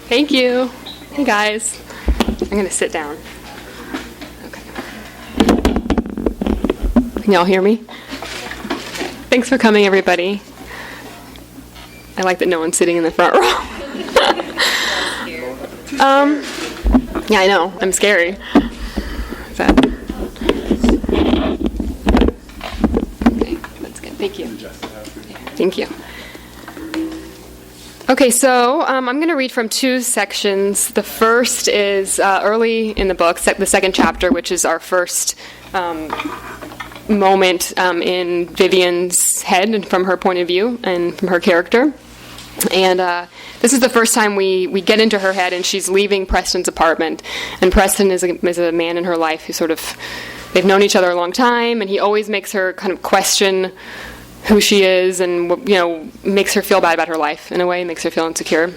Thank you. Hey, guys. I'm going to sit down. Okay. Can y'all hear me? Thanks for coming, everybody. I like that no one's sitting in the front row. Yeah, I know. I'm scary. Okay, that's good. Thank you. Thank you. Okay, so I'm going to read from two sections. The first is early in the book, the second chapter, which is our first moment in Vivienne's head and from her point of view and from her character. And this is the first time we get into her head, and she's leaving Preston's apartment. And Preston is a man in her life who they've known each other a long time, and he always makes her kind of question who she is and, makes her feel bad about her life in a way, makes her feel insecure.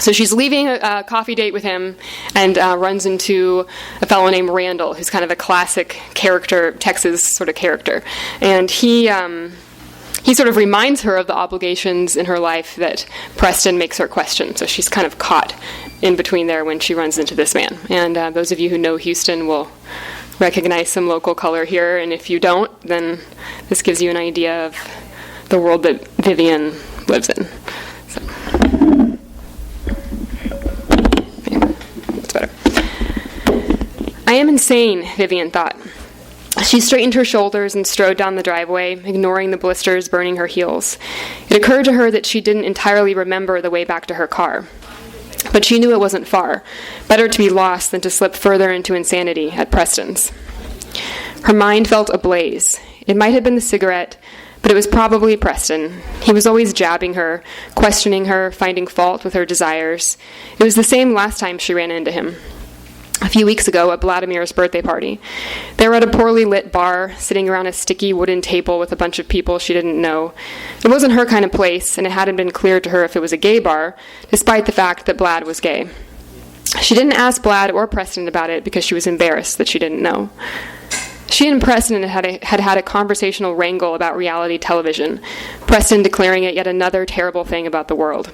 So she's leaving a coffee date with him and runs into a fellow named Randall, who's kind of a classic character, Texas sort of character. And he sort of reminds her of the obligations in her life that Preston makes her question. So she's kind of caught in between there when she runs into this man. And those of you who know Houston will recognize some local color here. And if you don't, then this gives you an idea of the world that Vivienne lives in. So. That's better. I am insane, Vivienne thought. She straightened her shoulders and strode down the driveway, ignoring the blisters burning her heels. It occurred to her that she didn't entirely remember the way back to her car. But she knew it wasn't far. Better to be lost than to slip further into insanity at Preston's. Her mind felt ablaze. It might have been the cigarette, but it was probably Preston. He was always jabbing her, questioning her, finding fault with her desires. It was the same last time she ran into him. A few weeks ago at Vladimir's birthday party. They were at a poorly lit bar, sitting around a sticky wooden table with a bunch of people she didn't know. It wasn't her kind of place, and it hadn't been clear to her if it was a gay bar, despite the fact that Vlad was gay. She didn't ask Vlad or Preston about it because she was embarrassed that she didn't know. She and Preston had a conversational wrangle about reality television, Preston declaring it yet another terrible thing about the world.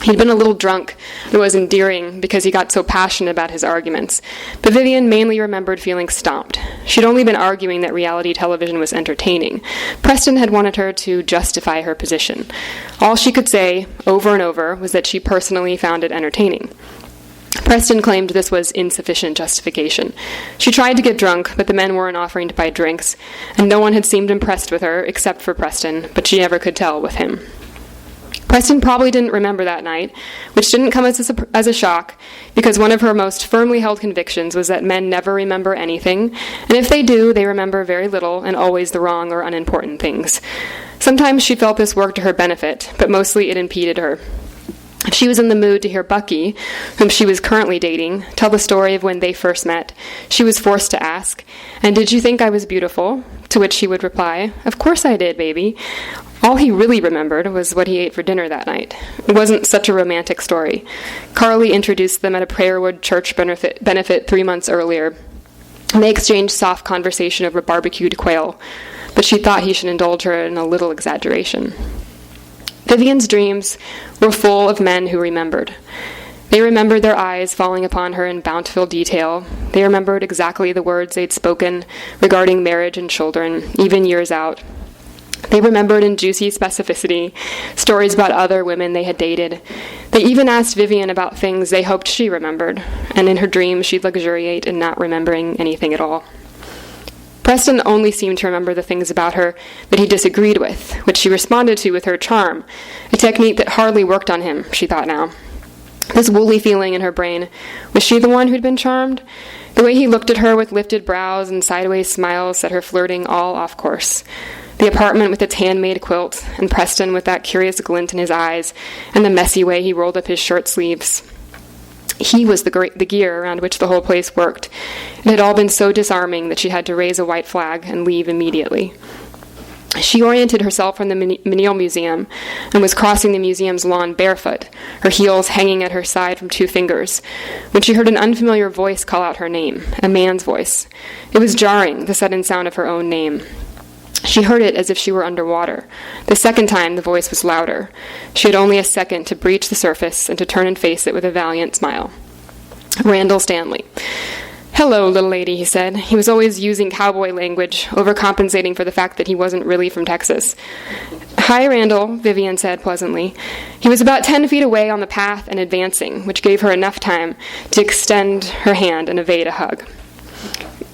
He'd been a little drunk, and it was endearing because he got so passionate about his arguments. But Vivienne mainly remembered feeling stomped. She'd only been arguing that reality television was entertaining. Preston had wanted her to justify her position. All she could say, over and over, was that she personally found it entertaining. Preston claimed this was insufficient justification. She tried to get drunk, but the men weren't offering to buy drinks, and no one had seemed impressed with her except for Preston, but she never could tell with him. Preston probably didn't remember that night, which didn't come as a shock, because one of her most firmly held convictions was that men never remember anything, and if they do, they remember very little and always the wrong or unimportant things. Sometimes she felt this worked to her benefit, but mostly it impeded her. If she was in the mood to hear Bucky, whom she was currently dating, tell the story of when they first met, she was forced to ask, "And did you think I was beautiful?" To which he would reply, "Of course I did, baby." All he really remembered was what he ate for dinner that night. It wasn't such a romantic story. Karlie introduced them at a Prayerwood church benefit 3 months earlier, and they exchanged soft conversation over barbecued quail, but she thought he should indulge her in a little exaggeration. Vivienne's dreams were full of men who remembered. They remembered their eyes falling upon her in bountiful detail. They remembered exactly the words they'd spoken regarding marriage and children, even years out. They remembered in juicy specificity stories about other women they had dated. They even asked Vivienne about things they hoped she remembered, and in her dreams she'd luxuriate in not remembering anything at all. Preston only seemed to remember the things about her that he disagreed with, which she responded to with her charm, a technique that hardly worked on him, she thought now. This woolly feeling in her brain, was she the one who'd been charmed? The way he looked at her with lifted brows and sideways smiles set her flirting all off course. The apartment with its handmade quilt, and Preston with that curious glint in his eyes, and the messy way he rolled up his shirt sleeves. He was the gear around which the whole place worked. It had all been so disarming that she had to raise a white flag and leave immediately. She oriented herself from the Menil Museum and was crossing the museum's lawn barefoot, her heels hanging at her side from 2 fingers, when she heard an unfamiliar voice call out her name, a man's voice. It was jarring, the sudden sound of her own name. She heard it as if she were underwater. The second time, the voice was louder. She had only a second to breach the surface and to turn and face it with a valiant smile. Randall Stanley. "Hello, little lady," he said. He was always using cowboy language, overcompensating for the fact that he wasn't really from Texas. "Hi, Randall," Vivienne said pleasantly. He was about 10 feet away on the path and advancing, which gave her enough time to extend her hand and evade a hug.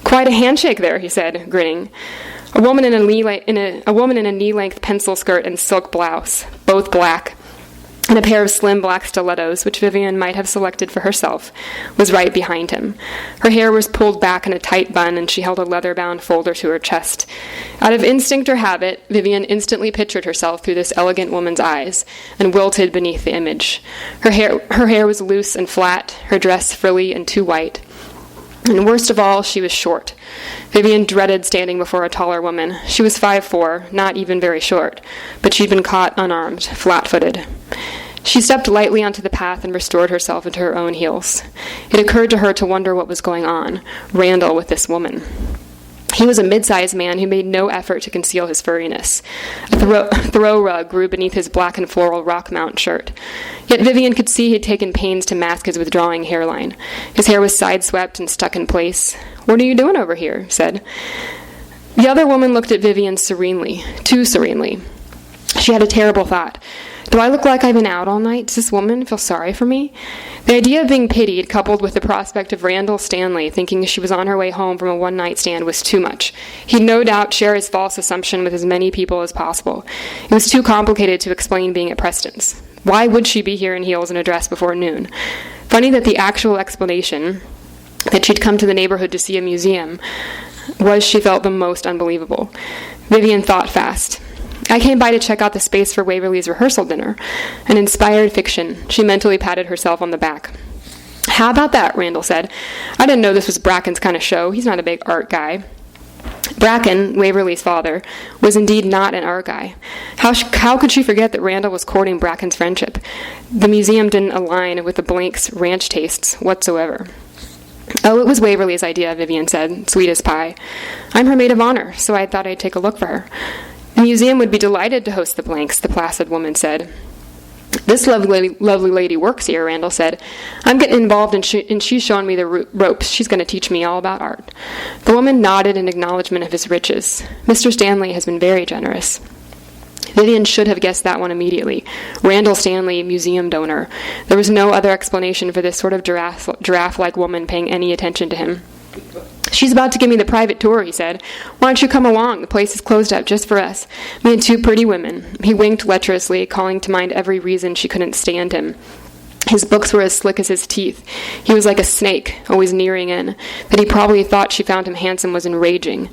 "Quite a handshake there," he said, grinning. A woman in a knee-length pencil skirt and silk blouse, both black, and a pair of slim black stilettos, which Vivienne might have selected for herself, was right behind him. Her hair was pulled back in a tight bun, and she held a leather-bound folder to her chest. Out of instinct or habit, Vivienne instantly pictured herself through this elegant woman's eyes, and wilted beneath the image. Her hair was loose and flat, her dress frilly and too white. And worst of all, she was short. Vivienne dreaded standing before a taller woman. She was 5'4", not even very short, but she'd been caught unarmed, flat-footed. She stepped lightly onto the path and restored herself into her own heels. It occurred to her to wonder what was going on, Randall with this woman. He was a mid-sized man who made no effort to conceal his furriness. A throw rug grew beneath his black and floral rock-mount shirt. Yet Vivienne could see he had taken pains to mask his withdrawing hairline. His hair was side-swept and stuck in place. "What are you doing over here?" he said. The other woman looked at Vivienne serenely, too serenely. She had a terrible thought. "Do I look like I've been out all night? Does this woman feel sorry for me?" The idea of being pitied, coupled with the prospect of Randall Stanley thinking she was on her way home from a one-night stand, was too much. He'd no doubt share his false assumption with as many people as possible. It was too complicated to explain being at Preston's. Why would she be here in heels and a dress before noon? Funny that the actual explanation, that she'd come to the neighborhood to see a museum, was, she felt, the most unbelievable. Vivienne thought fast. "I came by to check out the space for Waverly's rehearsal dinner. An inspired fiction." She mentally patted herself on the back. "How about that?" Randall said. "I didn't know this was Bracken's kind of show. He's not a big art guy." Bracken, Waverly's father, was indeed not an art guy. How could she forget that Randall was courting Bracken's friendship? The museum didn't align with the Blanks' ranch tastes whatsoever. "Oh, it was Waverly's idea," Vivienne said, sweet as pie. "I'm her maid of honor, so I thought I'd take a look for her." "The museum would be delighted to host the Blanks," the placid woman said. "This lovely lady works here," Randall said. "I'm getting involved, and she's showing me the ropes. She's going to teach me all about art." The woman nodded in acknowledgement of his riches. "Mr. Stanley has been very generous." Vivienne should have guessed that one immediately. Randall Stanley, museum donor. There was no other explanation for this sort of giraffe-like woman paying any attention to him. "She's about to give me the private tour," he said. "Why don't you come along? The place is closed up just for us. Me and two pretty women." He winked lecherously, calling to mind every reason she couldn't stand him. His books were as slick as his teeth. He was like a snake, always nearing in. That he probably thought she found him handsome was enraging.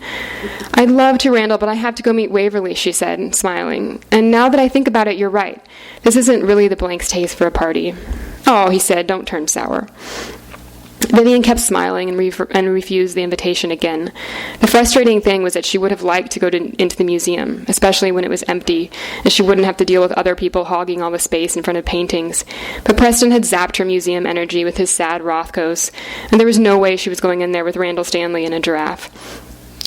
"I'd love to, Randall, but I have to go meet Waverly," she said, smiling. "And now that I think about it, you're right. This isn't really the Blanks' taste for a party." "Oh," he said, "don't turn sour." Vivienne kept smiling and refused the invitation again. The frustrating thing was that she would have liked to go into the museum, especially when it was empty, and she wouldn't have to deal with other people hogging all the space in front of paintings. But Preston had zapped her museum energy with his sad Rothkos, and there was no way she was going in there with Randall Stanley and a giraffe.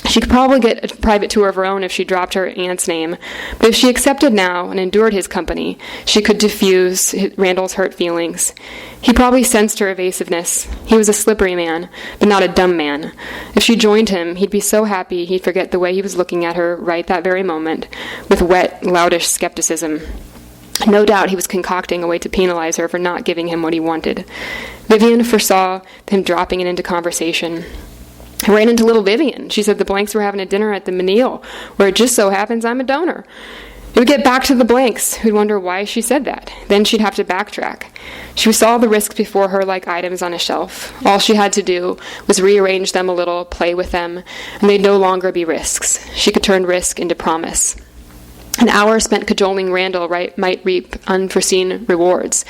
She could probably get a private tour of her own if she dropped her aunt's name, but if she accepted now and endured his company, she could diffuse Randall's hurt feelings. He probably sensed her evasiveness. He was a slippery man, but not a dumb man. If she joined him, he'd be so happy he'd forget the way he was looking at her right that very moment, with wet, loutish skepticism. No doubt he was concocting a way to penalize her for not giving him what he wanted. Vivienne foresaw him dropping it into conversation. I ran into little Vivienne. She said the Blanks were having a dinner at the Menil, where it just so happens I'm a donor. It would get back to the Blanks, who'd wonder why she said that. Then she'd have to backtrack. She saw the risks before her like items on a shelf. All she had to do was rearrange them a little, play with them, and they'd no longer be risks. She could turn risk into promise. An hour spent cajoling Randall might reap unforeseen rewards.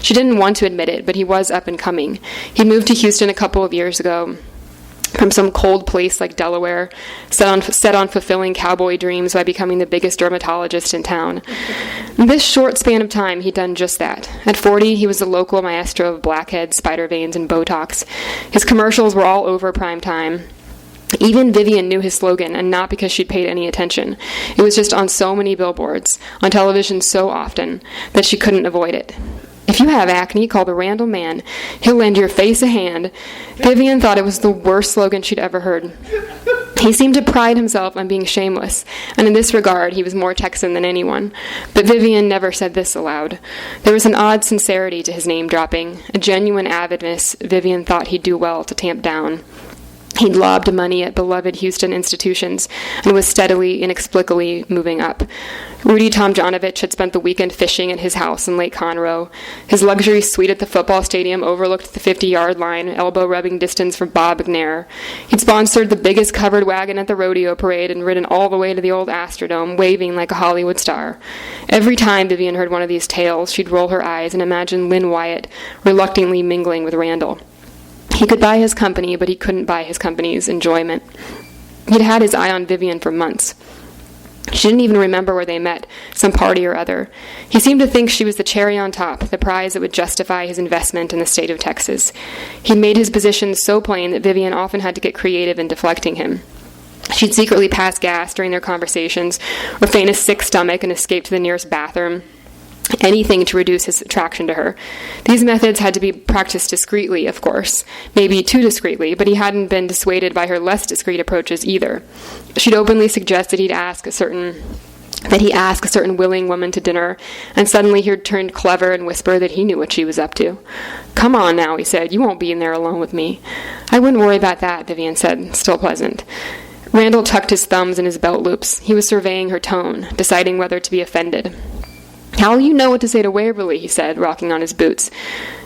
She didn't want to admit it, but he was up and coming. He moved to Houston a couple of years ago, from some cold place like Delaware, set on fulfilling cowboy dreams by becoming the biggest dermatologist in town. In this short span of time, he'd done just that. At 40, he was the local maestro of blackheads, spider veins, and Botox. His commercials were all over prime time. Even Vivienne knew his slogan, and not because she'd paid any attention. It was just on so many billboards, on television so often, that she couldn't avoid it. If you have acne, call the Randall man. He'll lend your face a hand. Vivienne thought it was the worst slogan she'd ever heard. He seemed to pride himself on being shameless, and in this regard he was more Texan than anyone. But Vivienne never said this aloud. There was an odd sincerity to his name-dropping, a genuine avidness Vivienne thought he'd do well to tamp down. He'd lobbed money at beloved Houston institutions and was steadily, inexplicably moving up. Rudy Tomjanovich had spent the weekend fishing at his house in Lake Conroe. His luxury suite at the football stadium overlooked the 50-yard line, elbow-rubbing distance from Bob McNair. He'd sponsored the biggest covered wagon at the rodeo parade and ridden all the way to the old Astrodome, waving like a Hollywood star. Every time Vivienne heard one of these tales, she'd roll her eyes and imagine Lynn Wyatt reluctantly mingling with Randall. He could buy his company, but he couldn't buy his company's enjoyment. He'd had his eye on Vivienne for months. She didn't even remember where they met, some party or other. He seemed to think she was the cherry on top, the prize that would justify his investment in the state of Texas. He'd made his position so plain that Vivienne often had to get creative in deflecting him. She'd secretly pass gas during their conversations, or feign a sick stomach and escape to the nearest bathroom. Anything to reduce his attraction to her. These methods had to be practiced discreetly, of course, maybe too discreetly, but he hadn't been dissuaded by her less discreet approaches either. She'd openly suggested he ask a certain willing woman to dinner, and suddenly he'd turned clever and whisper that he knew what she was up to. "Come on now," he said, "you won't be in there alone with me." "I wouldn't worry about that," Vivienne said, still pleasant. Randall tucked his thumbs in his belt loops. He was surveying her tone, deciding whether to be offended. "How'll you know what to say to Waverly?" he said, rocking on his boots.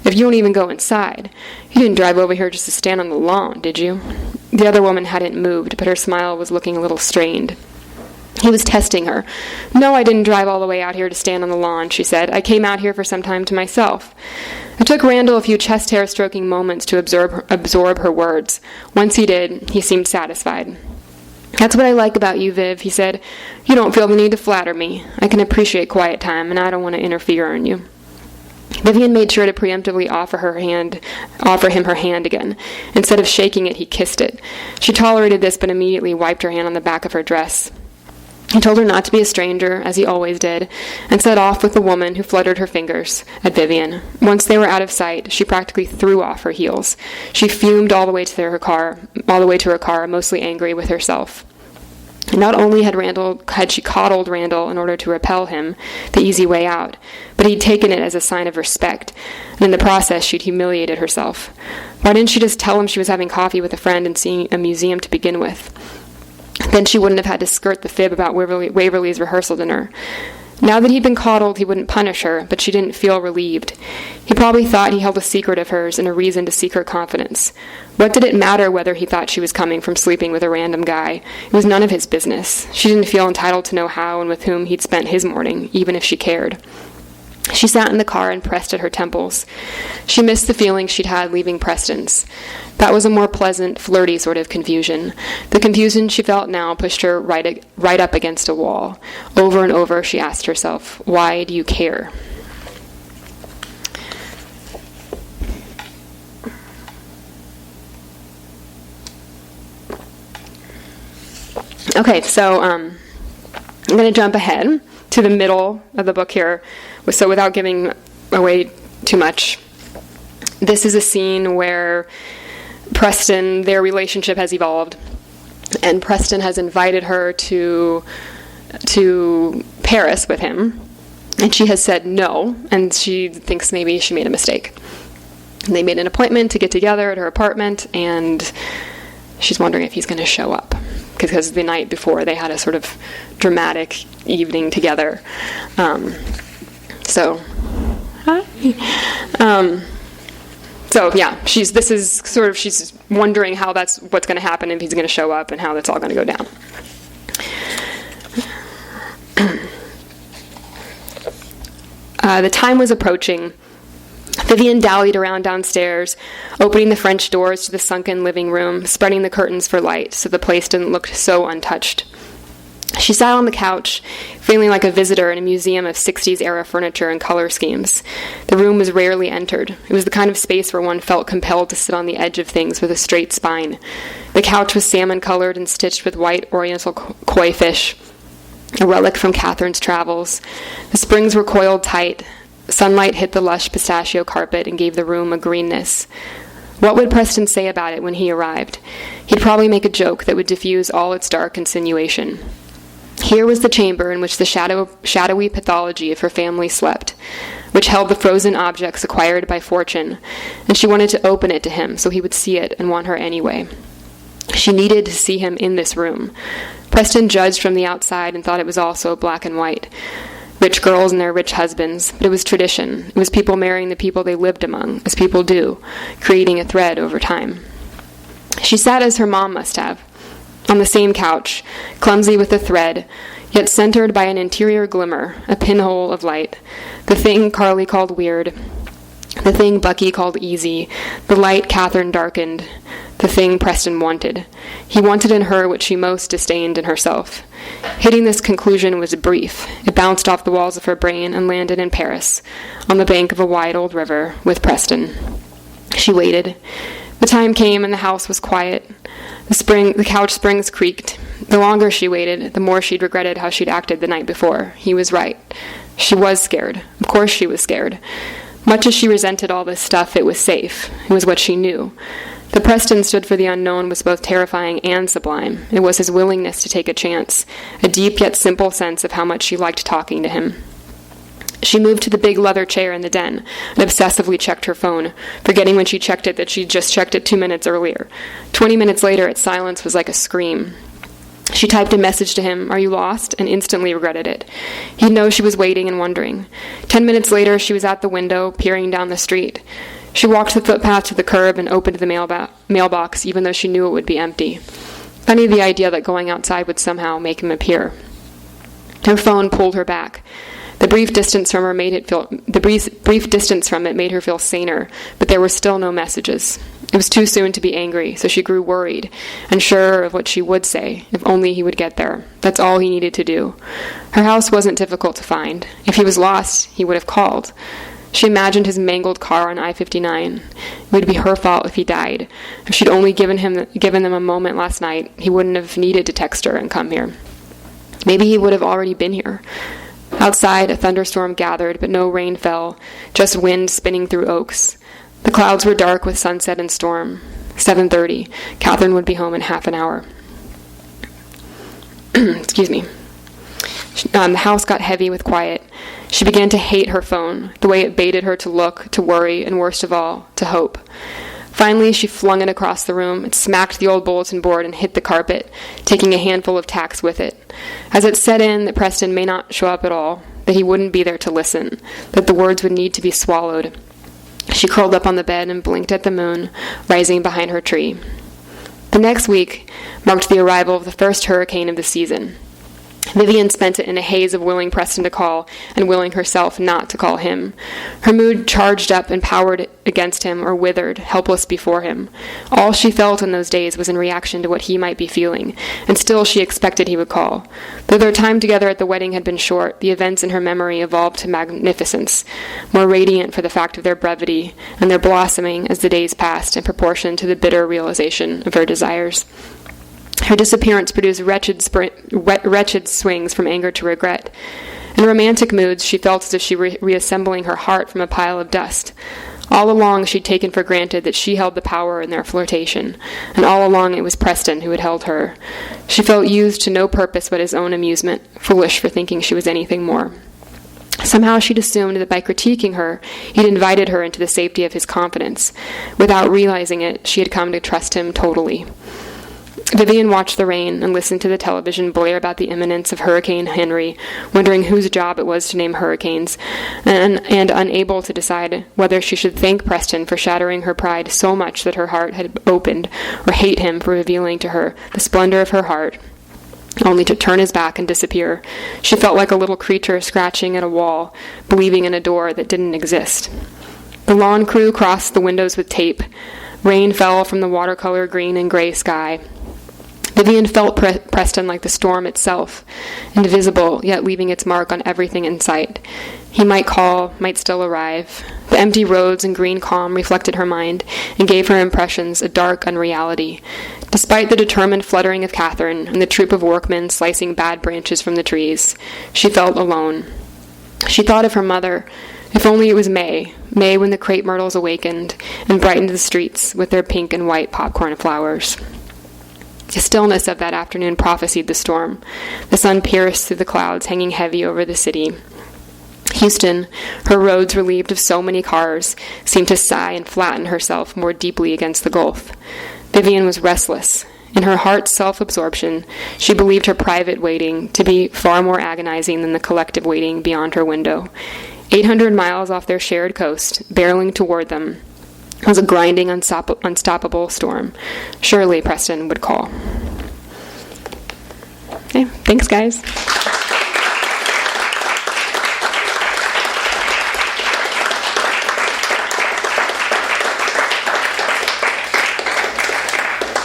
"If you won't even go inside. You didn't drive over here just to stand on the lawn, did you?" The other woman hadn't moved, but her smile was looking a little strained. He was testing her. "No, I didn't drive all the way out here to stand on the lawn," she said. "I came out here for some time to myself." It took Randall a few chest-hair stroking moments to absorb her words. Once he did, he seemed satisfied. "That's what I like about you, Viv," he said. "You don't feel the need to flatter me. I can appreciate quiet time, and I don't want to interfere on you." Vivienne made sure to preemptively offer him her hand again. Instead of shaking it, he kissed it. She tolerated this, but immediately wiped her hand on the back of her dress. He told her not to be a stranger, as he always did, and set off with the woman who fluttered her fingers at Vivienne. Once they were out of sight, she practically threw off her heels. She fumed all the way to her car, mostly angry with herself. Not only had she coddled Randall in order to repel him, the easy way out, but he'd taken it as a sign of respect, and in the process she'd humiliated herself. Why didn't she just tell him she was having coffee with a friend and seeing a museum to begin with? Then she wouldn't have had to skirt the fib about Waverly's rehearsal dinner. Now that he'd been coddled, he wouldn't punish her, but she didn't feel relieved. He probably thought he held a secret of hers and a reason to seek her confidence. What did it matter whether he thought she was coming from sleeping with a random guy? It was none of his business. She didn't feel entitled to know how and with whom he'd spent his morning, even if she cared. She sat in the car and pressed at her temples. She missed the feeling she'd had leaving Preston's. That was a more pleasant, flirty sort of confusion. The confusion she felt now pushed her right up against a wall. Over and over she asked herself, "Why do you care?" Okay, so I'm going to jump ahead to the middle of the book here, so without giving away too much. This is a scene where Preston, their relationship has evolved, and Preston has invited her to Paris with him, and she has said no, and she thinks maybe she made a mistake. And they made an appointment to get together at her apartment, and she's wondering if he's going to show up, because the night before they had a sort of dramatic evening together. So yeah, she's wondering how that's what's going to happen, if he's going to show up, and how that's all going to go down. The time was approaching. Vivienne dallied around downstairs, opening the French doors to the sunken living room, spreading the curtains for light so the place didn't look so untouched. She sat on the couch, feeling like a visitor in a museum of 60s-era furniture and color schemes. The room was rarely entered. It was the kind of space where one felt compelled to sit on the edge of things with a straight spine. The couch was salmon-colored and stitched with white oriental koi fish, a relic from Catherine's travels. The springs were coiled tight. Sunlight hit the lush pistachio carpet and gave the room a greenness. What would Preston say about it when he arrived? He'd probably make a joke that would diffuse all its dark insinuation. Here was the chamber in which the shadowy pathology of her family slept, which held the frozen objects acquired by fortune, and she wanted to open it to him so he would see it and want her anyway. She needed to see him in this room. Preston judged from the outside and thought it was also black and white. Rich girls and their rich husbands, but it was tradition. It was people marrying the people they lived among, as people do, creating a thread over time. She sat as her mom must have, on the same couch, clumsy with a thread, yet centered by an interior glimmer, a pinhole of light. The thing Karlie called weird, the thing Bucky called easy, the light Catherine darkened, the thing Preston wanted. He wanted in her what she most disdained in herself. Hitting this conclusion was brief. It bounced off the walls of her brain and landed in Paris, on the bank of a wide old river, with Preston. She waited. The time came and the house was quiet. The couch springs creaked. The longer she waited, the more she'd regretted how she'd acted the night before. He was right. She was scared. Of course she was scared. Much as she resented all this stuff, it was safe. It was what she knew. The Preston stood for the unknown was both terrifying and sublime. It was his willingness to take a chance, a deep yet simple sense of how much she liked talking to him. She moved to the big leather chair in the den and obsessively checked her phone, forgetting when she checked it that she'd just checked it 2 minutes earlier. 20 minutes later, its silence was like a scream. She typed a message to him, "Are you lost?" and instantly regretted it. He'd know she was waiting and wondering. 10 minutes later, she was at the window, peering down the street. She walked the footpath to the curb and opened the mailbox, even though she knew it would be empty. Funny the idea that going outside would somehow make him appear. Her phone pulled her back. The brief distance from it made her feel saner, but there were still no messages. It was too soon to be angry, so she grew worried, and sure of what she would say, if only he would get there. That's all he needed to do. Her house wasn't difficult to find. If he was lost, he would have called. She imagined his mangled car on I-59. It would be her fault if he died. If she'd only given them a moment last night, he wouldn't have needed to text her and come here. Maybe he would have already been here. Outside, a thunderstorm gathered, but no rain fell, just wind spinning through oaks. The clouds were dark with sunset and storm. 7:30. Catherine would be home in half an hour. Excuse me. The house got heavy with quiet. She began to hate her phone, the way it baited her to look, to worry, and worst of all, to hope. Finally, she flung it across the room. It smacked the old bulletin board and hit the carpet, taking a handful of tacks with it. As it set in that Preston may not show up at all, that he wouldn't be there to listen, that the words would need to be swallowed, she curled up on the bed and blinked at the moon, rising behind her tree. The next week marked the arrival of the first hurricane of the season. Vivienne spent it in a haze of willing Preston to call and willing herself not to call him. Her mood charged up and powered against him or withered, helpless before him. All she felt in those days was in reaction to what he might be feeling, and still she expected he would call. Though their time together at the wedding had been short, the events in her memory evolved to magnificence, more radiant for the fact of their brevity, and their blossoming as the days passed in proportion to the bitter realization of her desires. Her disappearance produced wretched swings from anger to regret. In romantic moods, she felt as if she were reassembling her heart from a pile of dust. All along, she'd taken for granted that she held the power in their flirtation, and all along it was Preston who had held her. She felt used to no purpose but his own amusement, foolish for thinking she was anything more. Somehow she'd assumed that by critiquing her, he'd invited her into the safety of his confidence. Without realizing it, she had come to trust him totally. Vivienne watched the rain and listened to the television blare about the imminence of Hurricane Henry, wondering whose job it was to name hurricanes, and unable to decide whether she should thank Preston for shattering her pride so much that her heart had opened, or hate him for revealing to her the splendor of her heart, only to turn his back and disappear. She felt like a little creature scratching at a wall, believing in a door that didn't exist. The lawn crew crossed the windows with tape. Rain fell from the watercolor green and gray sky. Vivienne felt Preston like the storm itself, invisible, yet leaving its mark on everything in sight. He might call, might still arrive. The empty roads and green calm reflected her mind and gave her impressions a dark unreality. Despite the determined fluttering of Catherine and the troop of workmen slicing bad branches from the trees, she felt alone. She thought of her mother. If only it was May when the crepe myrtles awakened and brightened the streets with their pink and white popcorn flowers. The stillness of that afternoon prophesied the storm. The sun pierced through the clouds hanging heavy over the city. Houston, her roads relieved of so many cars, seemed to sigh and flatten herself more deeply against the gulf. Vivienne was restless. In her heart's self-absorption, she believed her private waiting to be far more agonizing than the collective waiting beyond her window. 800 miles off their shared coast, barreling toward them, was a grinding, unstoppable storm. Surely Preston would call. Okay, thanks, guys.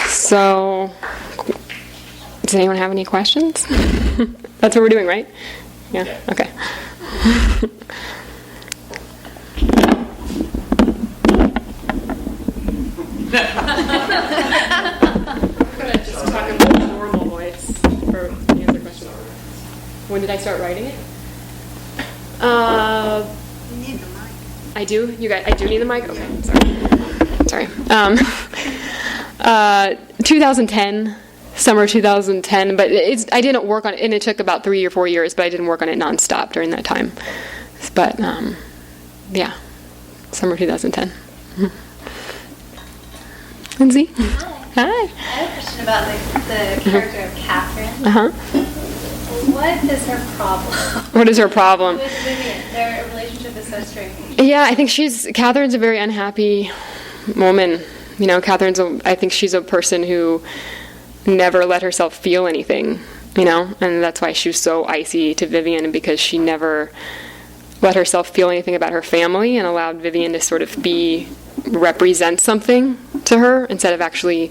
So, does anyone have any questions? That's what we're doing, right? Yeah? Okay. Just talk in a normal voice for answer questions. When did I start writing it? You need the mic. I do? You guys, I do need the mic? Okay, sorry. 2010, summer 2010, but I didn't work on it, and it took about 3 or 4 years, but I didn't work on it nonstop during that time. But, yeah, summer 2010. Lindsay? Hi. Hi. I have a question about the character of Catherine. Uh-huh. What is her problem? What is her problem? With Vivienne, their relationship is so strange. Yeah, I think Catherine's a very unhappy woman. You know, I think she's a person who never let herself feel anything, you know, and that's why she was so icy to Vivienne, because she never let herself feel anything about her family and allowed Vivienne to sort of represent something to her instead of actually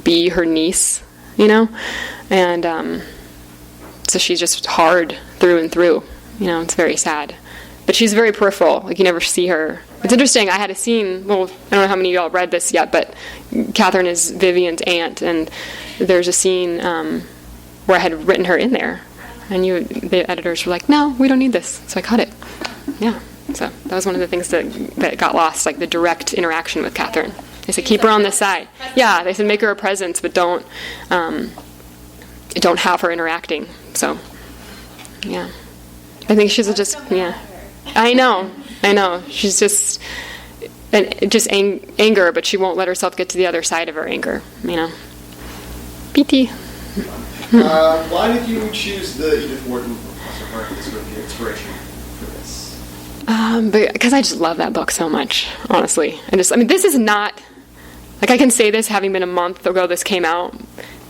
be her niece, you know, and so she's just hard through and through, you know. It's very sad, but she's very peripheral, like you never see her. It's interesting, I had a scene, well, I don't know how many of y'all read this yet, but Catherine is Vivienne's aunt, and there's a scene where I had written her in there, and the editors were like, no, we don't need this, so I cut it. Yeah, so that was one of the things that got lost, like the direct interaction with Catherine. They said, keep her on this side. Yeah, they said, make her a presence, but don't have her interacting, so, yeah. I think she's just, yeah. I know. She's just anger, but she won't let herself get to the other side of her anger, you know. PT. Why did you choose the Edith Wharton book as sort of the inspiration for this? Because I just love that book so much, honestly. This is not, like, I can say this having been a month ago this came out.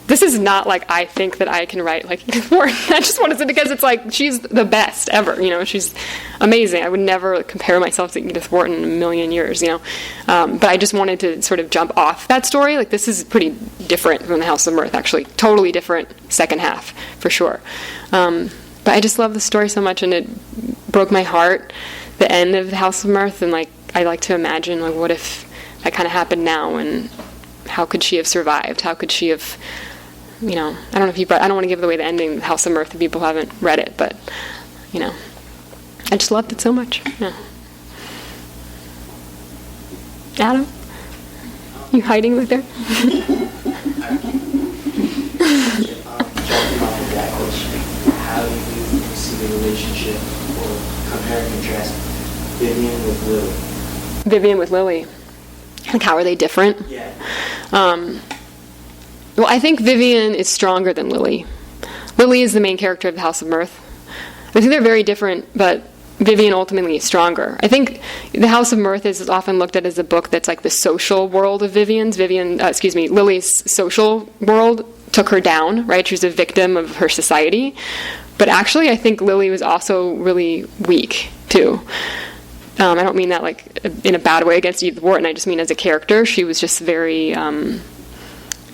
This is not like I think that I can write like Edith Wharton. I just wanted to, because it's like she's the best ever, you know. She's amazing. I would never compare myself to Edith Wharton in a million years, you know. But I just wanted to sort of jump off that story. Like, this is pretty different from The House of Mirth, actually. Totally different second half, for sure. But I just love the story so much, and it broke my heart, the end of The House of Mirth, and like I like to imagine, like, what if that kind of happened now, and how could she have survived? How could she have... You know, I don't want to give away the ending of House of Mirth if people haven't read it, but, you know, I just loved it so much. Yeah. Adam? You hiding right there? Jumping off of that question, how do you see the relationship, or compare and contrast Vivienne with Lily? Vivienne with Lily. Like, how are they different? Yeah. Well, I think Vivienne is stronger than Lily. Lily is the main character of The House of Mirth. I think they're very different, but Vivienne ultimately is stronger. I think The House of Mirth is often looked at as a book that's like the social world of Lily's social world took her down, right? She was a victim of her society. But actually, I think Lily was also really weak, too. I don't mean that like in a bad way against Edith Wharton. I just mean as a character, she was just very...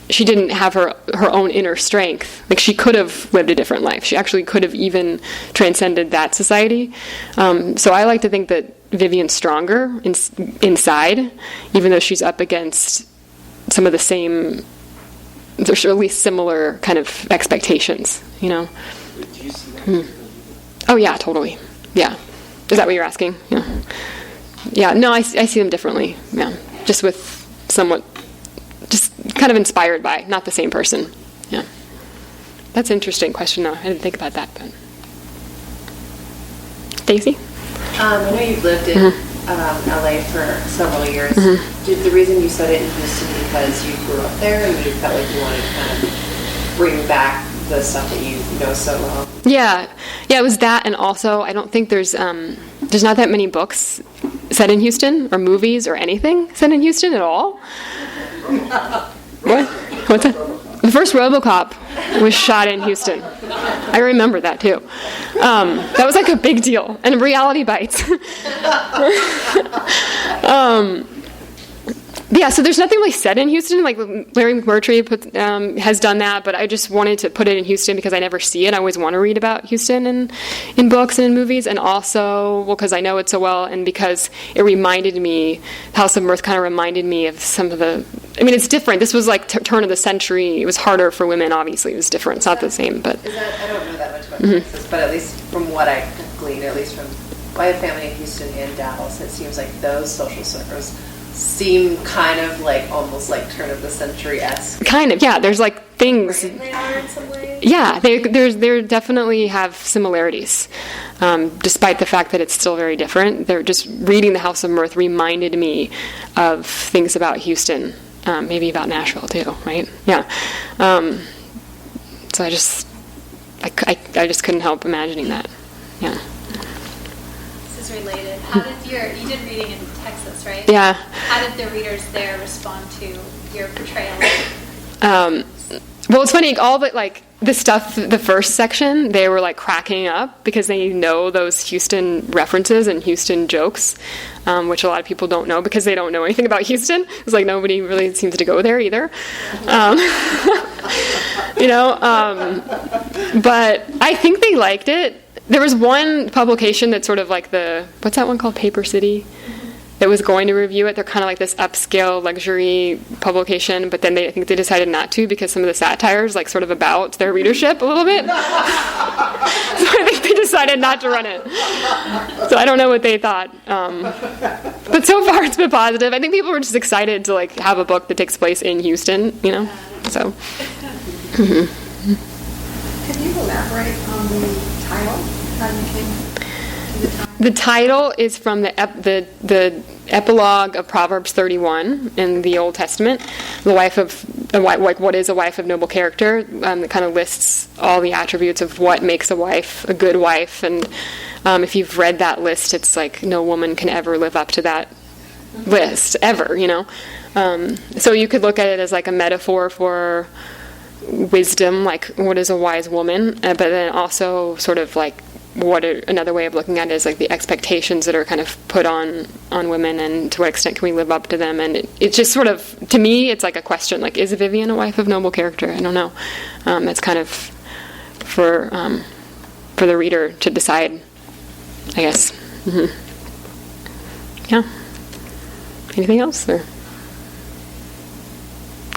she didn't have her own inner strength. Like, she could have lived a different life. She actually could have even transcended that society. So I like to think that Vivienne's stronger inside, even though she's up against some of the same, there's at least similar kind of expectations, you know? Do you see that? Oh, yeah, totally. Yeah. Is that what you're asking? Yeah. Yeah, no, I see them differently. Yeah. Just with somewhat, just kind of inspired by, not the same person. Yeah. That's an interesting question, though. I didn't think about that, but. Stacy? I know you've lived in LA for several years. Did the reason you said it in Houston because you grew up there and you felt like you wanted to kind of bring back the stuff that you know so well? Yeah, it was that, and also I don't think there's not that many books set in Houston or movies or anything set in Houston at all. What? What's that? The first RoboCop was shot in Houston. I remember that too. That was like a big deal. And Reality Bites. Yeah, so there's nothing really set in Houston. Like Larry McMurtry has done that, but I just wanted to put it in Houston because I never see it. I always want to read about Houston in books and in movies, and also, well, because I know it so well, and because it reminded me, House of Mirth kind of reminded me of some of the, I mean, it's different. This was like turn of the century. It was harder for women, obviously. It was different. It's not the same, but. Is that, I don't know that much about Texas, but at least from what I gleaned, at least from my family in Houston and Dallas, it seems like those social circles seem kind of like almost like turn of the century-esque. Kind of, yeah. There's like things. They are in some ways. Yeah, they definitely have similarities, despite the fact that it's still very different. They're just reading The House of Mirth reminded me of things about Houston, maybe about Nashville too, right? Yeah. So I just couldn't help imagining that. Yeah. This is related. How did you did reading in Texas, right? Yeah. How did the readers there respond to your portrayal? Well, it's funny, all but like the stuff, the first section, they were like cracking up because they know those Houston references and Houston jokes, which a lot of people don't know because they don't know anything about Houston. It's like nobody really seems to go there either. But I think they liked it. There was one publication that's sort of like what's that one called? Paper City? That was going to review it. They're kind of like this upscale luxury publication, but then I think they decided not to because some of the satires like sort of about their readership a little bit. So I think they decided not to run it. So I don't know what they thought. But so far it's been positive. I think people were just excited to like have a book that takes place in Houston, you know? So. Can you elaborate on the title? How you came to the title? The title is from the epilogue of Proverbs 31 in the Old Testament. What is a wife of noble character? That kind of lists all the attributes of what makes a wife a good wife. And if you've read that list, it's like no woman can ever live up to that list ever. You know, so you could look at it as like a metaphor for wisdom, like what is a wise woman, but then also sort of like another way of looking at it is like the expectations that are kind of put on women and to what extent can we live up to them. And it's just sort of, to me, it's like a question, like, is Vivienne a wife of noble character? I don't know. That's kind of for the reader to decide, I guess. Yeah. Anything else? Or?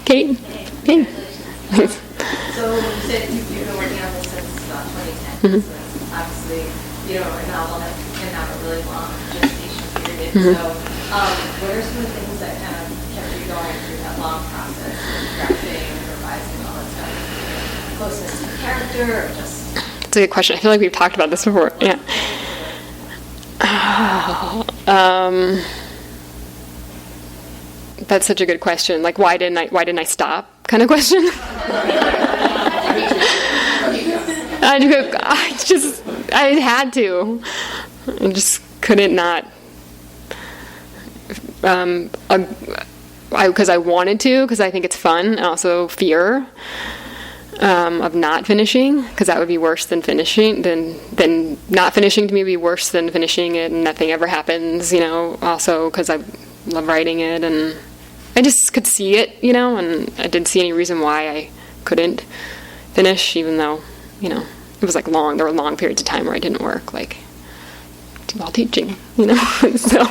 Kate? Kate? So you said you've been working on this since 2010. So obviously, a novel can have a really long gestation period. So what are some of the things that kind of kept you going through that long process of drafting, revising, all that stuff? Closeness to the character, or just... That's a good question. I feel like we've talked about this before. Yeah. That's such a good question. Like, why didn't I stop? Kind of question. I had to. I just couldn't not. Because I wanted to, because I think it's fun, and also fear of not finishing, because that would be worse than finishing. Then not finishing to me would be worse than finishing it and nothing ever happens. Also because I love writing it, and I just could see it, and I didn't see any reason why I couldn't finish, even though, it was like long. There were long periods of time where I didn't work, like while teaching, so,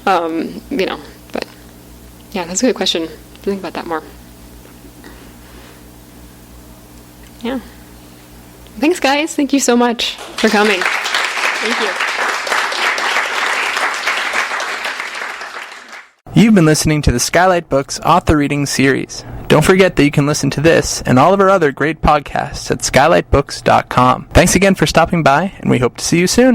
but yeah, that's a good question. Think about that more. Yeah. Thanks, guys. Thank you so much for coming. Thank you. You've been listening to the Skylight Books Author Reading Series. Don't forget that you can listen to this and all of our other great podcasts at skylightbooks.com. Thanks again for stopping by, and we hope to see you soon.